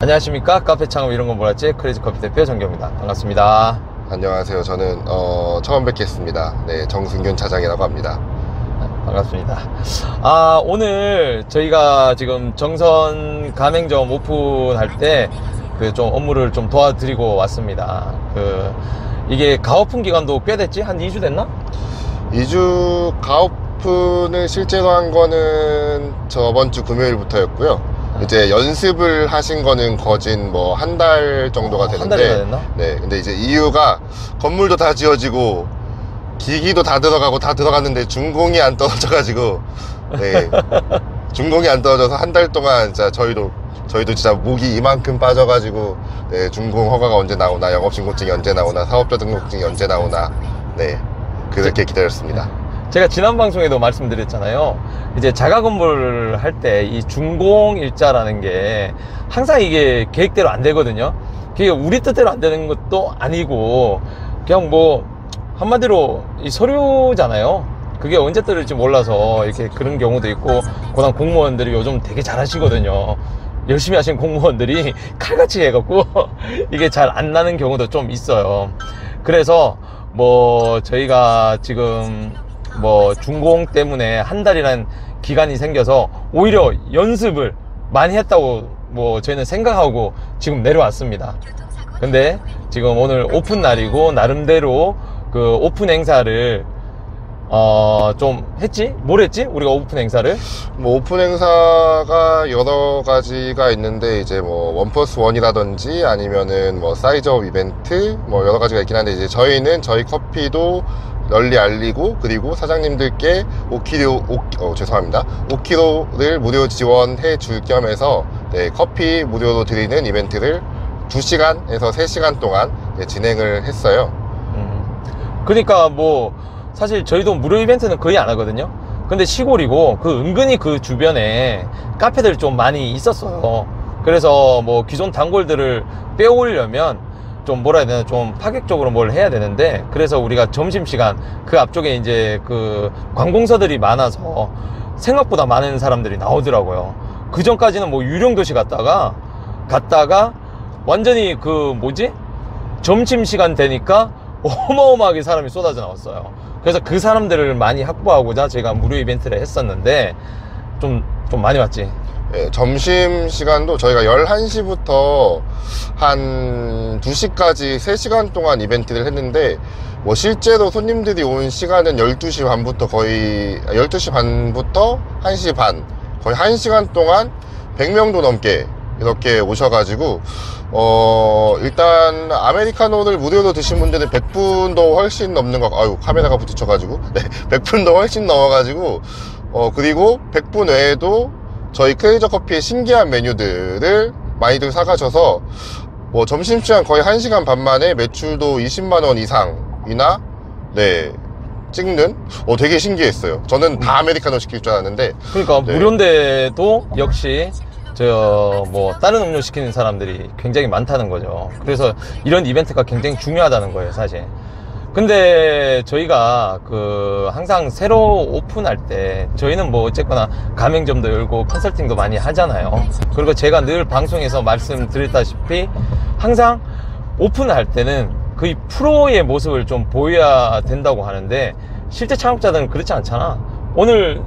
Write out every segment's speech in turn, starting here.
안녕하십니까. 카페 창업 이런 건 몰랐지 크레이지 커피 대표 정규입니다. 반갑습니다. 안녕하세요. 저는 처음 뵙겠습니다. 네, 정승균 차장이라고 합니다. 반갑습니다. 오늘 저희가 지금 정선 가맹점 오픈할 때 그 좀 업무를 좀 도와드리고 왔습니다. 이게 가오픈 기간도 꽤 됐지? 한 2주 됐나? 2주 가오픈을 실제로 한 거는 저번 주 금요일부터였고요. 이제 연습을 하신 거는 거진 뭐 한 달 정도가 되는데, 한 달이나 됐나? 네, 근데 이제 이유가 건물도 다 지어지고 기기도 다 들어가고 다 들어갔는데 준공이 안 떨어져가지고, 네, 준공이 안 떨어져서 한 달 동안 진짜 저희도 진짜 목이 이만큼 빠져가지고, 네, 준공 허가가 언제 나오나, 영업신고증이 언제 나오나, 사업자 등록증이 언제 나오나, 네, 그렇게 기다렸습니다. 제가 지난 방송에도 말씀드렸잖아요. 이제 자가 건물을 할 때 이 준공 일자라는 게 항상 이게 계획대로 안 되거든요. 그게 우리 뜻대로 안 되는 것도 아니고 그냥 뭐 한마디로 이 서류잖아요. 그게 언제 떨어질지 몰라서 이렇게 그런 경우도 있고, 고단 공무원들이 요즘 되게 잘하시거든요. 열심히 하신 공무원들이 칼같이 해갖고 이게 잘 안 나는 경우도 좀 있어요. 그래서 뭐 저희가 지금 뭐 준공 때문에 한 달이라는 기간이 생겨서 오히려 연습을 많이 했다고 뭐 저희는 생각하고 지금 내려왔습니다. 근데 지금 오늘 오픈 날이고 나름대로 그 오픈 행사를 좀 했지? 뭘 했지? 우리가 오픈 행사를? 뭐 오픈 행사가 여러 가지가 있는데, 이제 뭐 1+1이라든지 아니면은 뭐 사이즈업 이벤트 뭐 여러 가지가 있긴 한데, 이제 저희는 저희 커피도 널리 알리고, 그리고 사장님들께 5kg를 무료 지원해 줄 겸해서, 네, 커피 무료로 드리는 이벤트를 2시간에서 3시간 동안 진행을 했어요. 그러니까 뭐 사실 저희도 무료 이벤트는 거의 안 하거든요. 근데 시골이고 은근히 그 주변에 카페들 좀 많이 있었어요. 그래서 뭐 기존 단골들을 빼오려면 좀 뭐라 해야 되나, 좀 파격적으로 뭘 해야 되는데, 그래서 우리가 점심시간 그 앞쪽에 이제 그 관공서들이 많아서 생각보다 많은 사람들이 나오더라고요. 그 전까지는 뭐 유령도시 갔다가 완전히 점심시간 되니까 어마어마하게 사람이 쏟아져 나왔어요. 그래서 그 사람들을 많이 확보하고자 제가 무료 이벤트를 했었는데 좀 많이 왔지. 네, 점심시간도 저희가 11시부터 한 2시까지 3시간 동안 이벤트를 했는데, 뭐 실제로 손님들이 온 시간은 12시 반부터 1시 반, 거의 1시간 동안 100명도 넘게 이렇게 오셔가지고, 일단 아메리카노를 무료로 드신 분들은 100분도 훨씬 넘는 카메라가 부딪혀가지고, 네, 100분도 훨씬 넘어가지고, 그리고 100분 외에도 저희 크레이저 커피의 신기한 메뉴들을 많이들 사가셔서 뭐 점심시간 거의 1시간 반 만에 매출도 20만원 이상이나, 네, 찍는, 되게 신기했어요. 저는 다 아메리카노 시킬 줄 알았는데. 그러니까 네. 무료인데도 역시 뭐 다른 음료 시키는 사람들이 굉장히 많다는 거죠. 그래서 이런 이벤트가 굉장히 중요하다는 거예요, 사실. 근데 저희가 항상 새로 오픈할 때 저희는 뭐 어쨌거나 가맹점도 열고 컨설팅도 많이 하잖아요. 그리고 제가 늘 방송에서 말씀드렸다시피 항상 오픈할 때는 거의 프로의 모습을 좀 보여야 된다고 하는데, 실제 창업자들은 그렇지 않잖아. 오늘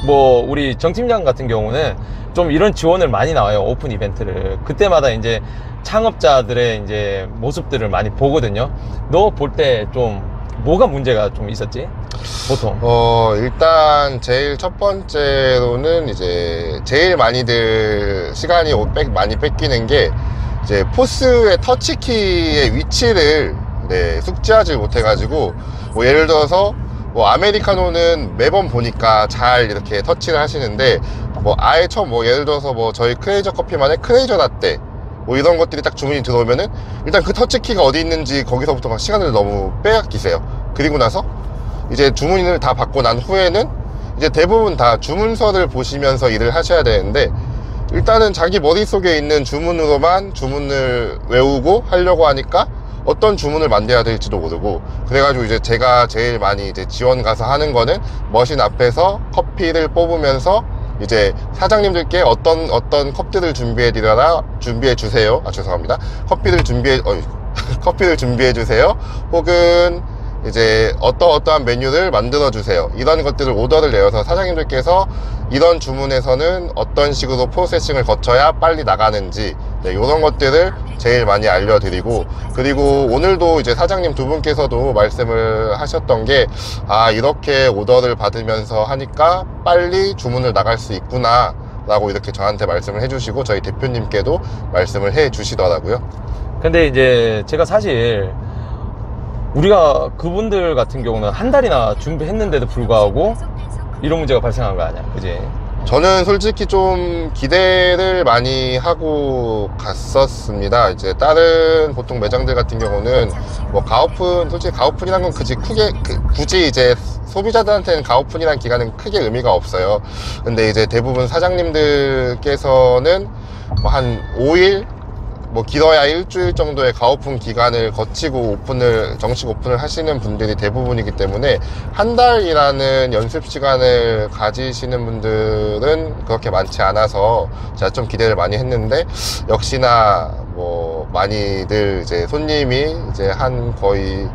뭐 우리 정 팀장 같은 경우는 좀 이런 지원을 많이 나와요, 오픈 이벤트를. 그때마다 이제 창업자들의 이제 모습들을 많이 보거든요. 너 볼 때 좀 뭐가 문제가 좀 있었지? 보통. 일단 제일 첫 번째로는 이제 제일 많이들 시간이 많이 뺏기는 게, 이제 포스의 터치키의 위치를, 네, 숙지하지 못해가지고, 뭐 예를 들어서 뭐 아메리카노는 매번 보니까 잘 이렇게 터치를 하시는데, 뭐 아예 처음 뭐 예를 들어서 뭐 저희 크레이저 커피만의 크레이저 라떼 뭐 이런 것들이 딱 주문이 들어오면은 일단 그 터치키가 어디 있는지 거기서부터 막 시간을 너무 빼앗기세요. 그리고 나서 이제 주문을 다 받고 난 후에는 이제 대부분 다 주문서를 보시면서 일을 하셔야 되는데, 일단은 자기 머릿속에 있는 주문으로만 주문을 외우고 하려고 하니까 어떤 주문을 만들어야 될지도 모르고, 그래가지고 이제 제가 제일 많이 이제 지원 가서 하는 거는 머신 앞에서 커피를 뽑으면서 이제 사장님들께 어떤 컵들을 준비해 주세요. 아, 죄송합니다. 커피를 준비해 주세요. 혹은 이제 어떠한 메뉴를 만들어 주세요. 이런 것들을 오더를 내어서 사장님들께서 이런 주문에서는 어떤 식으로 프로세싱을 거쳐야 빨리 나가는지, 네, 이런 것들을 제일 많이 알려드리고, 그리고 오늘도 이제 사장님 두 분께서도 말씀을 하셨던 게, 아, 이렇게 오더를 받으면서 하니까 빨리 주문을 나갈 수 있구나 라고 이렇게 저한테 말씀을 해주시고, 저희 대표님께도 말씀을 해 주시더라고요. 근데 이제 제가 사실 우리가 그분들 같은 경우는 한 달이나 준비했는데도 불구하고 이런 문제가 발생한 거 아니야, 그지? 저는 솔직히 좀 기대를 많이 하고 갔었습니다. 이제 다른 보통 매장들 같은 경우는 뭐 가오픈, 솔직히 가오픈이란 건 굳이 이제 소비자들한테는 가오픈이란 기간은 크게 의미가 없어요. 근데 이제 대부분 사장님들께서는 뭐 한 5일, 뭐 길어야 일주일 정도의 가오픈 기간을 거치고 정식 오픈을 하시는 분들이 대부분이기 때문에 한 달이라는 연습 시간을 가지시는 분들은 그렇게 많지 않아서 제가 좀 기대를 많이 했는데, 역시나 뭐 많이들 이제 손님이 이제 한 거의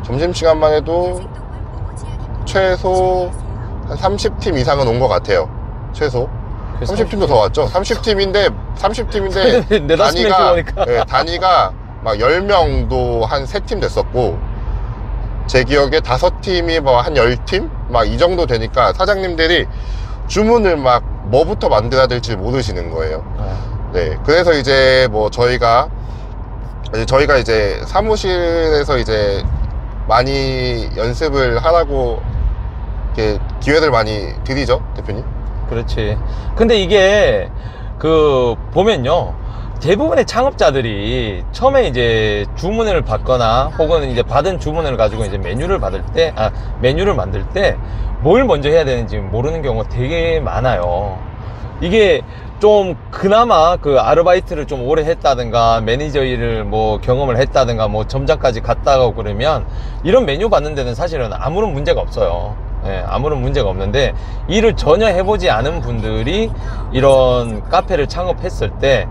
점심시간만 해도 최소 한 30팀 이상은 온 것 같아요. 최소 30팀도 더 왔죠. 30팀인데 단위가 막 10명도 한 3팀 됐었고, 제 기억에 5팀이 뭐 한 10팀? 막 이 정도 되니까 사장님들이 주문을 막 뭐부터 만들어야 될지 모르시는 거예요. 네. 그래서 이제 뭐 저희가 이제 사무실에서 이제 많이 연습을 하라고 이렇게 기회를 많이 드리죠, 대표님. 그렇지. 근데 이게 보면요, 대부분의 창업자들이 처음에 이제 주문을 받거나 혹은 이제 받은 주문을 가지고 이제 메뉴를 만들 때 뭘 먼저 해야 되는지 모르는 경우가 되게 많아요. 이게 좀 그나마 그 아르바이트를 좀 오래 했다든가 매니저 일을 뭐 경험을 했다든가 뭐 점장까지 갔다가 그러면 이런 메뉴 받는 데는 사실은 아무런 문제가 없어요. 예, 아무런 문제가 없는데, 일을 전혀 해보지 않은 분들이 이런 카페를 창업했을 때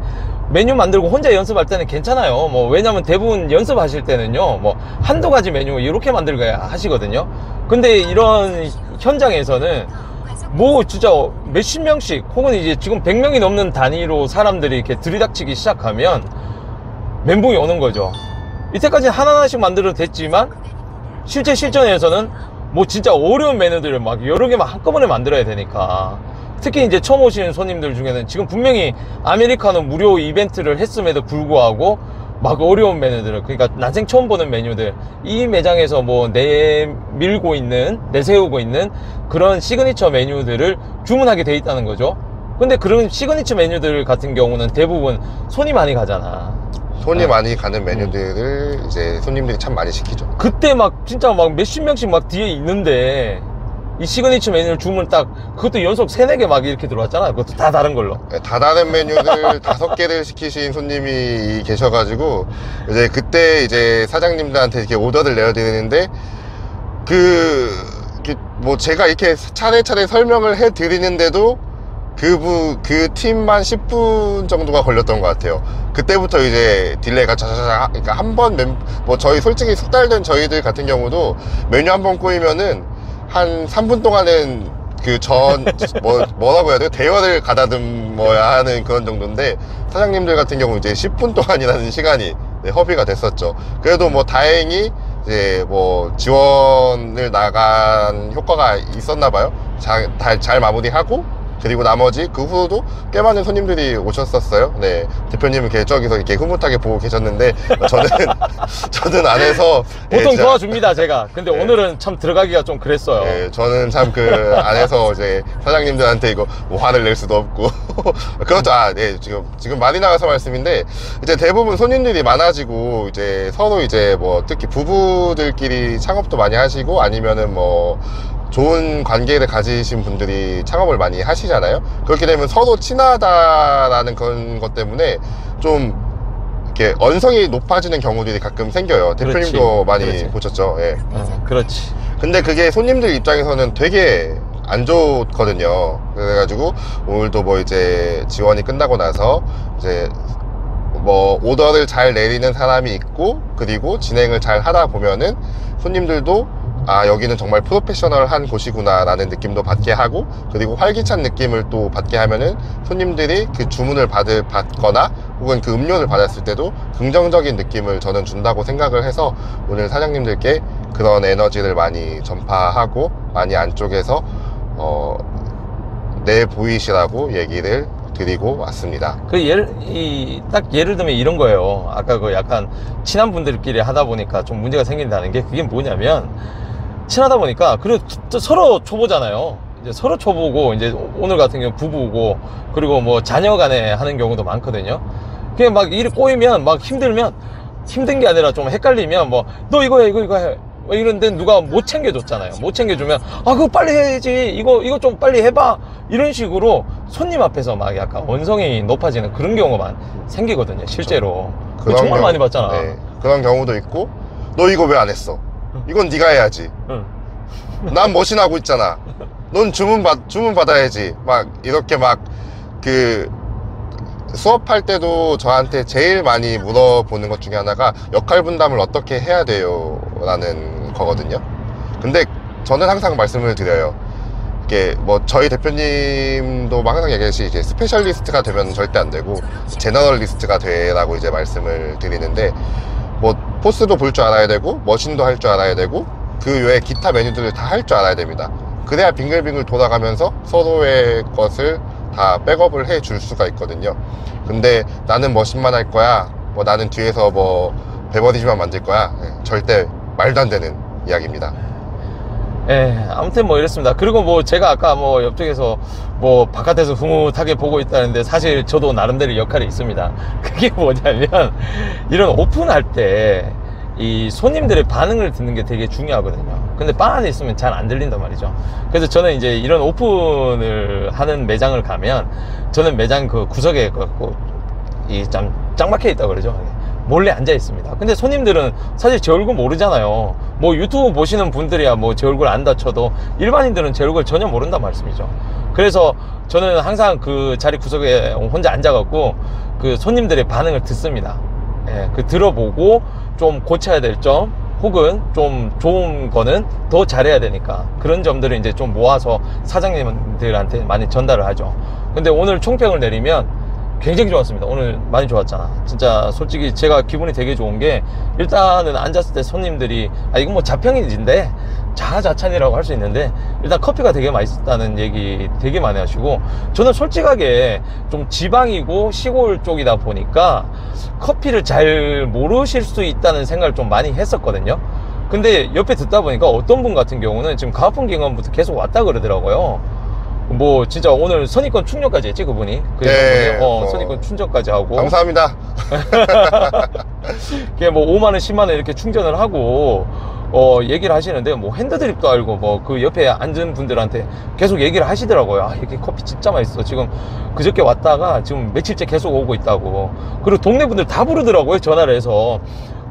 메뉴 만들고 혼자 연습할 때는 괜찮아요. 뭐 왜냐면 대부분 연습하실 때는요, 뭐 한두 가지 메뉴 이렇게 만들고 하시거든요. 근데 이런 현장에서는 뭐 진짜 몇십 명씩 혹은 이제 지금 100명이 넘는 단위로 사람들이 이렇게 들이닥치기 시작하면 멘붕이 오는 거죠. 이때까지 하나하나씩 만들어도 됐지만 실제 실전에서는 뭐 진짜 어려운 메뉴들을 막 여러 개만 한꺼번에 만들어야 되니까, 특히 이제 처음 오시는 손님들 중에는 지금 분명히 아메리카노 무료 이벤트를 했음에도 불구하고 막 어려운 메뉴들을, 그러니까 난생 처음 보는 메뉴들, 이 매장에서 뭐 내세우고 있는 그런 시그니처 메뉴들을 주문하게 돼 있다는 거죠. 근데 그런 시그니처 메뉴들 같은 경우는 대부분 손이 많이 가잖아. 손이 많이 가는 메뉴들을 이제 손님들이 참 많이 시키죠. 그때 막 진짜 막 몇십 명씩 막 뒤에 있는데 이 시그니처 메뉴를 주문 그것도 연속 3, 4개 막 이렇게 들어왔잖아. 그것도 다 다른 걸로. 네, 다 다른 메뉴들 5개를 시키신 손님이 계셔가지고, 이제 그때 이제 사장님들한테 이렇게 오더를 내어드리는데, 뭐 제가 이렇게 차례차례 설명을 해드리는데도 그 팀만 10분 정도가 걸렸던 것 같아요. 그때부터 이제 딜레이가 자자자, 그러니까 뭐 저희 솔직히 숙달된 저희들 같은 경우도 메뉴 한 번 꼬이면은 한 3분 동안은 뭐라고 해야 돼요? 대열을 가다듬어야 하는 그런 정도인데, 사장님들 같은 경우 이제 10분 동안이라는 시간이 허비가 됐었죠. 그래도 뭐 다행히 이제 뭐 지원을 나간 효과가 있었나 봐요. 잘 마무리하고, 그리고 나머지 그 후로도 꽤 많은 손님들이 오셨었어요. 네, 대표님은 저기서 이렇게 흐뭇하게 보고 계셨는데 저는 안에서 보통 도와줍니다, 제가. 근데 네, 오늘은 참 들어가기가 좀 그랬어요. 네, 저는 참 그 안에서 이제 사장님들한테 이거 뭐 화를 낼 수도 없고 그렇죠. 네, 지금 많이 나가서 말씀인데, 이제 대부분 손님들이 많아지고 이제 서로 이제 뭐 특히 부부들끼리 창업도 많이 하시고 아니면은 뭐 좋은 관계를 가지신 분들이 창업을 많이 하시잖아요. 그렇게 되면 서로 친하다라는 그런 것 때문에 좀 이렇게 언성이 높아지는 경우들이 가끔 생겨요. 대표님도 많이 보셨죠. 예. 그렇지. 근데 그게 손님들 입장에서는 되게 안 좋거든요. 그래가지고 오늘도 뭐 이제 지원이 끝나고 나서 이제 뭐 오더를 잘 내리는 사람이 있고, 그리고 진행을 잘 하다 보면은 손님들도 아, 여기는 정말 프로페셔널한 곳이구나 라는 느낌도 받게 하고, 그리고 활기찬 느낌을 또 받게 하면은 손님들이 그 주문을 받거나 혹은 그 음료를 받았을 때도 긍정적인 느낌을 저는 준다고 생각을 해서 오늘 사장님들께 그런 에너지를 많이 전파하고 많이 안쪽에서 내보이시라고 얘기를 드리고 왔습니다. 딱 예를 들면 이런 거예요. 아까 그 약간 친한 분들끼리 하다 보니까 좀 문제가 생긴다는 게, 그게 뭐냐면, 친하다 보니까, 그리고 서로 초보잖아요. 이제 서로 초보고, 이제 오늘 같은 경우 부부고, 그리고 뭐 자녀 간에 하는 경우도 많거든요. 그냥 막 일이 꼬이면, 막 힘들면, 힘든 게 아니라 좀 헷갈리면, 뭐, 너 이거 해, 이거 해. 뭐 이런데 누가 못 챙겨줬잖아요. 못 챙겨주면, 아, 그거 빨리 해야지. 이거 좀 빨리 해봐. 이런 식으로 손님 앞에서 막 약간 언성이 높아지는 그런 경우가 생기거든요, 실제로. 그거 정말 많이 봤잖아. 네, 그런 경우도 있고, 너 이거 왜 안 했어? 이건 네가 해야지. 난 머신하고 있잖아. 넌 주문 받아야지. 막 이렇게 막 그 수업할 때도 저한테 제일 많이 물어보는 것 중에 하나가 역할 분담을 어떻게 해야 돼요? 라는 거거든요. 근데 저는 항상 말씀을 드려요. 이게 뭐 저희 대표님도 막 항상 얘기하듯이 이제 스페셜리스트가 되면 절대 안 되고 제너럴리스트가 되라고 이제 말씀을 드리는데, 뭐 포스도 볼 줄 알아야 되고 머신도 할 줄 알아야 되고 그 외에 기타 메뉴들을 다 할 줄 알아야 됩니다. 그래야 빙글빙글 돌아가면서 서로의 것을 다 백업을 해 줄 수가 있거든요. 근데 나는 머신만 할 거야, 뭐 나는 뒤에서 뭐 베버리지만 만들 거야, 절대 말도 안 되는 이야기입니다. 예, 아무튼 뭐 이랬습니다. 그리고 뭐 제가 아까 뭐 옆쪽에서 뭐 바깥에서 흐뭇하게 보고 있다는데, 사실 저도 나름대로 역할이 있습니다. 그게 뭐냐면, 이런 오픈할 때 이 손님들의 반응을 듣는 게 되게 중요하거든요. 근데 방 안에 있으면 잘 안 들린단 말이죠. 그래서 저는 이제 이런 오픈을 하는 매장을 가면, 저는 매장 그 구석에 짱 막혀 있다고 그러죠. 몰래 앉아 있습니다. 근데 손님들은 사실 제 얼굴 모르잖아요. 뭐 유튜브 보시는 분들이야 뭐 제 얼굴 안다 쳐도, 일반인들은 제 얼굴 전혀 모른단 말씀이죠. 그래서 저는 항상 그 자리 구석에 혼자 앉아갖고 그 손님들의 반응을 듣습니다. 예, 그 들어보고 좀 고쳐야 될 점, 혹은 좀 좋은 거는 더 잘해야 되니까 그런 점들을 이제 좀 모아서 사장님들한테 많이 전달을 하죠. 근데 오늘 총평을 내리면 굉장히 좋았습니다. 오늘 많이 좋았잖아. 진짜 솔직히 제가 기분이 되게 좋은 게, 일단은 앉았을 때 손님들이, 아, 이건 뭐 자평인데 자아자찬이라고 할 수 있는데, 일단 커피가 되게 맛있다는 얘기 되게 많이 하시고, 저는 솔직하게 좀 지방이고 시골 쪽이다 보니까 커피를 잘 모르실 수 있다는 생각을 좀 많이 했었거든요. 근데 옆에 듣다 보니까 어떤 분 같은 경우는 지금 가풍경원부터 계속 왔다 그러더라고요. 뭐 진짜 오늘 선입견 충전까지 했지, 그분이. 네, 선입견 충전까지 하고. 감사합니다. 그게 뭐 5만원 10만원 이렇게 충전을 하고 얘기를 하시는데, 뭐 핸드드립도 알고 뭐 그 옆에 앉은 분들한테 계속 얘기를 하시더라고요. 아, 이게 커피 진짜 맛있어. 지금 그저께 왔다가 지금 며칠째 계속 오고 있다고. 그리고 동네 분들 다 부르더라고요, 전화를 해서.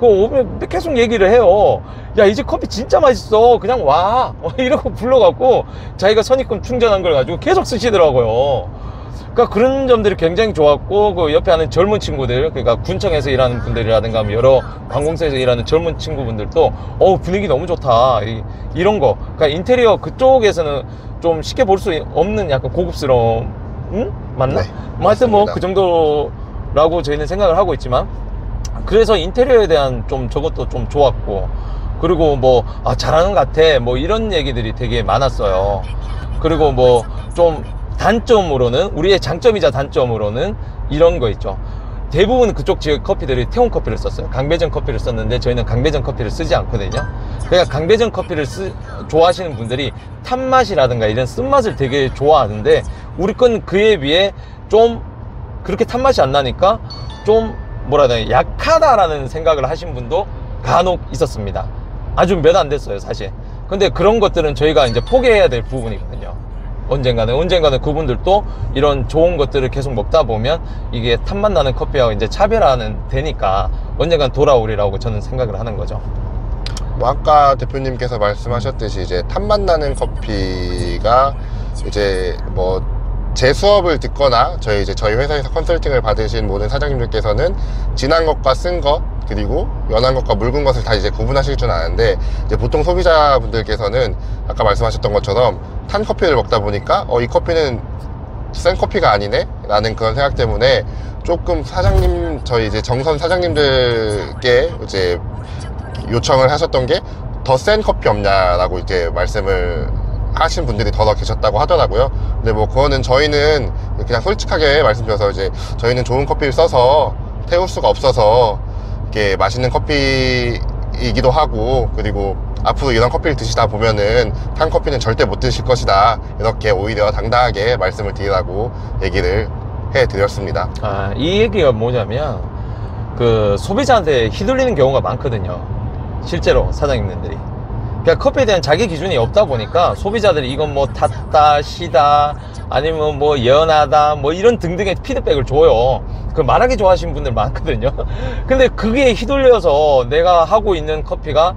오면 계속 얘기를 해요. 야, 이 집 커피 진짜 맛있어. 그냥 와. 이러고 불러갖고 자기가 선입금 충전한 걸 가지고 계속 쓰시더라고요. 그러니까 그런 점들이 굉장히 좋았고, 그 옆에 하는 젊은 친구들, 그러니까 군청에서 일하는 분들이라든가 여러 관공서에서 일하는 젊은 친구분들도 분위기 너무 좋다. 이런 거. 그러니까 인테리어 그쪽에서는 좀 쉽게 볼 수 없는 약간 고급스러움, 맞나? 네, 하여튼 뭐 그 정도라고 저희는 생각을 하고 있지만, 그래서 인테리어에 대한 좀 저것도 좀 좋았고, 그리고 뭐 잘하는 것 같아 뭐 이런 얘기들이 되게 많았어요. 그리고 뭐 좀 단점으로는, 우리의 장점이자 단점으로는 이런 거 있죠. 대부분 그쪽 지역 커피들이 태온 커피를 썼어요. 강배전 커피를 썼는데 저희는 강배전 커피를 쓰지 않거든요. 그러니까 강배전 커피를 좋아하시는 분들이 탄맛이라든가 이런 쓴맛을 되게 좋아하는데, 우리 건 그에 비해 좀 그렇게 탄맛이 안 나니까 좀 뭐라 해야 되나, 약하다라는 생각을 하신 분도 간혹 있었습니다. 아주 몇 안 됐어요, 사실. 근데 그런 것들은 저희가 이제 포기해야 될 부분이거든요. 언젠가는 그분들도 이런 좋은 것들을 계속 먹다 보면 이게 탄맛 나는 커피하고 이제 차별화는 되니까 언젠간 돌아오리라고 저는 생각을 하는 거죠. 뭐 아까 대표님께서 말씀하셨듯이 이제 탐맛 나는 커피가 이제 뭐 제 수업을 듣거나 저희 회사에서 컨설팅을 받으신 모든 사장님들께서는 진한 것과 쓴 것, 그리고 연한 것과 묽은 것을 다 이제 구분하실 줄 아는데, 이제 보통 소비자분들께서는 아까 말씀하셨던 것처럼 탄 커피를 먹다 보니까 이 커피는 센 커피가 아니네 라는 그런 생각 때문에 조금 저희 이제 정선 사장님들께 이제 요청을 하셨던 게 더 센 커피 없냐라고 이렇게 말씀을 하신 분들이 더 계셨다고 하더라고요. 근데 뭐 그거는 저희는 그냥 솔직하게 말씀드려서, 이제 저희는 좋은 커피를 써서 태울 수가 없어서 이렇게 맛있는 커피이기도 하고, 그리고 앞으로 이런 커피를 드시다 보면은 탄 커피는 절대 못 드실 것이다, 이렇게 오히려 당당하게 말씀을 드리라고 얘기를 해드렸습니다. 이 얘기가 뭐냐면, 그 소비자한테 휘둘리는 경우가 많거든요. 실제로 사장님들이. 그러니까 커피에 대한 자기 기준이 없다 보니까 소비자들이 이건 뭐 탔다, 시다, 아니면 뭐 연하다, 뭐 이런 등등의 피드백을 줘요. 그 말하기 좋아하시는 분들 많거든요. 근데 그게 휘둘려서 내가 하고 있는 커피가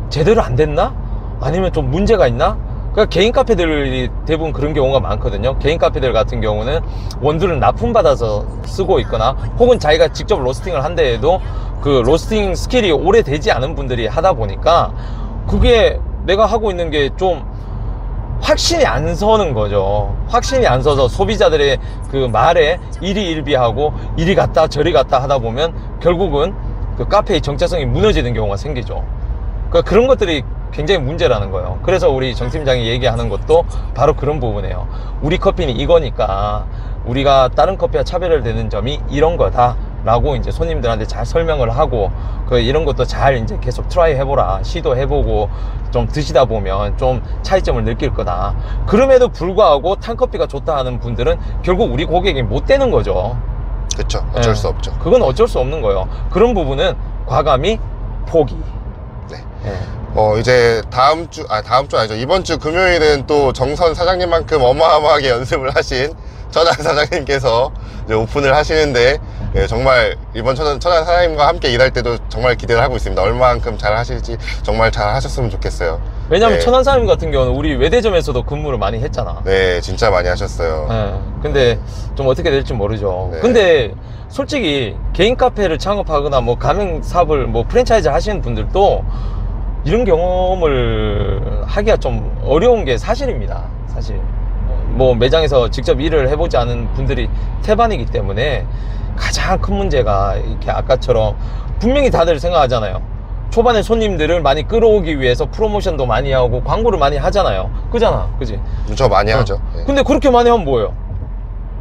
제대로 안 됐나? 아니면 좀 문제가 있나? 그러니까 개인 카페들이 대부분 그런 경우가 많거든요. 개인 카페들 같은 경우는 원두를 납품받아서 쓰고 있거나, 혹은 자기가 직접 로스팅을 한다 해도 그 로스팅 스킬이 오래되지 않은 분들이 하다 보니까 그게 내가 하고 있는 게 좀 확신이 안 서는 거죠. 확신이 안 서서 소비자들의 그 말에 일희일비하고 이리 갔다 저리 갔다 하다 보면 결국은 그 카페의 정체성이 무너지는 경우가 생기죠. 그러니까 그런 것들이 굉장히 문제라는 거예요. 그래서 우리 정 팀장이 얘기하는 것도 바로 그런 부분이에요. 우리 커피는 이거니까 우리가 다른 커피와 차별화되는 점이 이런 거다 라고 이제 손님들한테 잘 설명을 하고, 이런 것도 잘 이제 계속 트라이 해보라, 시도해보고 좀 드시다 보면 좀 차이점을 느낄 거다. 그럼에도 불구하고 탄커피가 좋다 하는 분들은 결국 우리 고객이 못 되는 거죠. 그쵸, 어쩔 수 없죠. 그건 어쩔 수 없는 거예요. 그런 부분은 과감히 포기. 네. 이제 다음 주 아니죠. 이번 주 금요일은 또 정선 사장님만큼 어마어마하게 연습을 하신 천안 사장님께서 이제 오픈을 하시는데, 정말 이번 천안 사장님과 함께 일할 때도 정말 기대를 하고 있습니다. 얼마만큼 잘 하실지 정말 잘 하셨으면 좋겠어요. 왜냐면 천안 사장님 같은 경우는 우리 외대점에서도 근무를 많이 했잖아. 네, 진짜 많이 하셨어요. 근데 좀 어떻게 될지 모르죠. 네. 근데 솔직히 개인 카페를 창업하거나 뭐 가맹 사업을 뭐 프랜차이즈 하시는 분들도 이런 경험을 하기가 좀 어려운 게 사실입니다. 사실 뭐 매장에서 직접 일을 해보지 않은 분들이 태반이기 때문에 가장 큰 문제가, 이렇게 아까처럼 분명히 다들 생각하잖아요. 초반에 손님들을 많이 끌어오기 위해서 프로모션도 많이 하고 광고를 많이 하잖아요. 그지? 저 많이 하죠. 네. 근데 그렇게 많이 하면 뭐예요?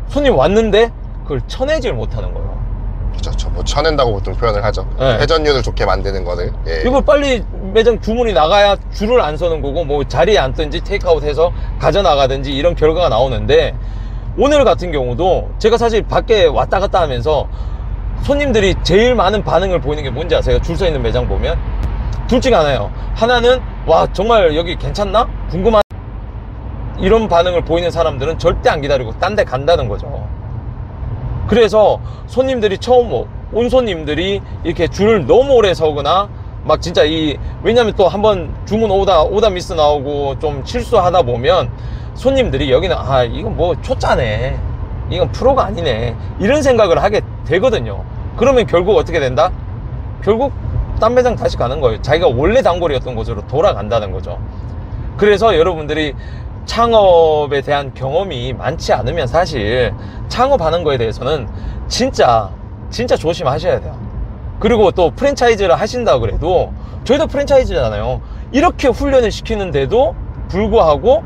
손님 왔는데 그걸 쳐내질 못하는 거예요. 그렇죠. 뭐 쳐낸다고 보통 표현을 하죠. 네. 회전율을 좋게 만드는 거를. 예. 이걸 빨리 매장 주문이 나가야 줄을 안 서는 거고, 뭐 자리에 앉든지 테이크아웃 해서 가져나가든지 이런 결과가 나오는데, 오늘 같은 경우도 제가 사실 밖에 왔다 갔다 하면서 손님들이 제일 많은 반응을 보이는 게 뭔지 아세요? 줄 서 있는 매장 보면 둘 중에 하나예요. 하나는 와 정말 여기 괜찮나? 궁금한, 이런 반응을 보이는 사람들은 절대 안 기다리고 딴 데 간다는 거죠. 그래서 손님들이 처음 온 손님들이 이렇게 줄을 너무 오래 서거나 막 진짜 왜냐면 또 한번 주문 오다 미스 나오고 좀 실수하다 보면 손님들이 여기는 이건 뭐 초짜네, 이건 프로가 아니네, 이런 생각을 하게 되거든요. 그러면 결국 어떻게 된다? 결국 딴 매장 다시 가는 거예요. 자기가 원래 단골이었던 곳으로 돌아간다는 거죠. 그래서 여러분들이 창업에 대한 경험이 많지 않으면 사실 창업하는 거에 대해서는 진짜 조심하셔야 돼요. 그리고 또 프랜차이즈를 하신다 그래도, 저희도 프랜차이즈잖아요. 이렇게 훈련을 시키는데도 불구하고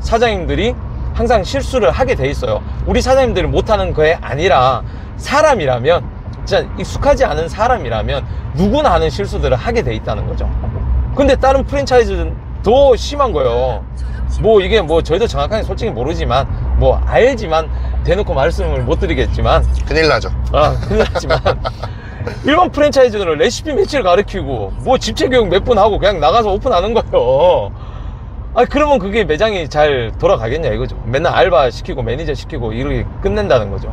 사장님들이 항상 실수를 하게 돼 있어요. 우리 사장님들이 못하는 거에 아니라, 사람이라면, 진짜 익숙하지 않은 사람이라면 누구나 하는 실수들을 하게 돼 있다는 거죠. 근데 다른 프랜차이즈는 더 심한 거예요. 뭐 이게 뭐 저희도 정확하게 솔직히 모르지만, 뭐 알지만 대놓고 말씀을 못 드리겠지만 큰일 나죠. 큰일 나지만 일반 프랜차이즈는 레시피 며칠 가르치고 뭐 집체 교육 몇 분 하고 그냥 나가서 오픈하는 거예요. 그러면 그게 매장이 잘 돌아가겠냐 이거죠. 맨날 알바 시키고 매니저 시키고 이렇게 끝낸다는 거죠.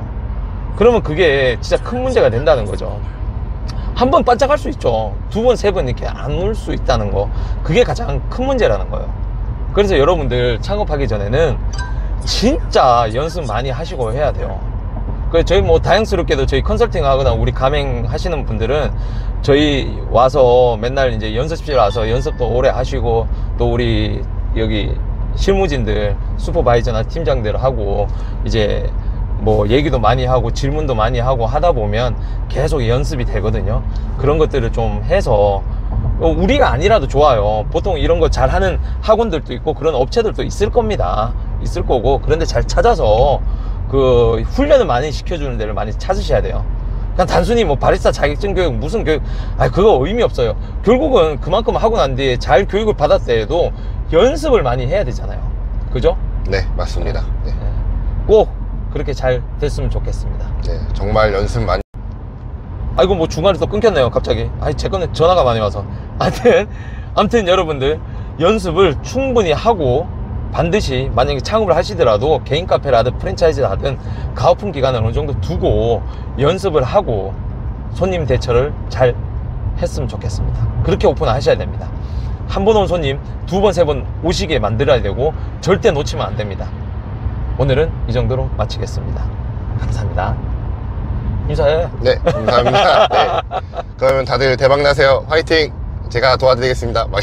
그러면 그게 진짜 큰 문제가 된다는 거죠. 한 번 반짝할 수 있죠. 두 번, 세 번 이렇게 안 올 수 있다는 거. 그게 가장 큰 문제라는 거예요. 그래서 여러분들 창업하기 전에는 진짜 연습 많이 하시고 해야 돼요. 그래서 저희 뭐 다양스럽게도 저희 컨설팅 하거나 우리 가맹 하시는 분들은 저희 와서 맨날 이제 연습실 와서 연습도 오래 하시고, 또 우리 여기 실무진들, 슈퍼바이저나 팀장들 하고 이제 뭐 얘기도 많이 하고 질문도 많이 하고 하다 보면 계속 연습이 되거든요. 그런 것들을 좀 해서, 우리가 아니라도 좋아요. 보통 이런 거 잘하는 학원들도 있고 그런 업체들도 있을 겁니다. 있을 거고, 그런데 잘 찾아서 그 훈련을 많이 시켜주는 데를 많이 찾으셔야 돼요. 그냥 단순히 뭐 바리스타 자격증 교육, 무슨 교육, 그거 의미 없어요. 결국은 그만큼 하고 난 뒤에 잘 교육을 받았을 때에도 연습을 많이 해야 되잖아요. 그죠? 네, 맞습니다. 네. 꼭 그렇게 잘 됐으면 좋겠습니다. 네, 정말 연습 많이. 아이고, 뭐 중간에 또 끊겼네요, 갑자기. 제 거는 전화가 많이 와서. 아무튼 여러분들 연습을 충분히 하고, 반드시 만약에 창업을 하시더라도 개인 카페를 하든 프랜차이즈를 하든 가오픈 기간을 어느 정도 두고 연습을 하고 손님 대처를 잘 했으면 좋겠습니다. 그렇게 오픈을 하셔야 됩니다. 한 번 온 손님 두 번, 세 번 오시게 만들어야 되고, 절대 놓치면 안 됩니다. 오늘은 이 정도로 마치겠습니다. 감사합니다. 인사해. 네, 감사합니다. 네. 그러면 다들 대박 나세요. 화이팅! 제가 도와드리겠습니다. 막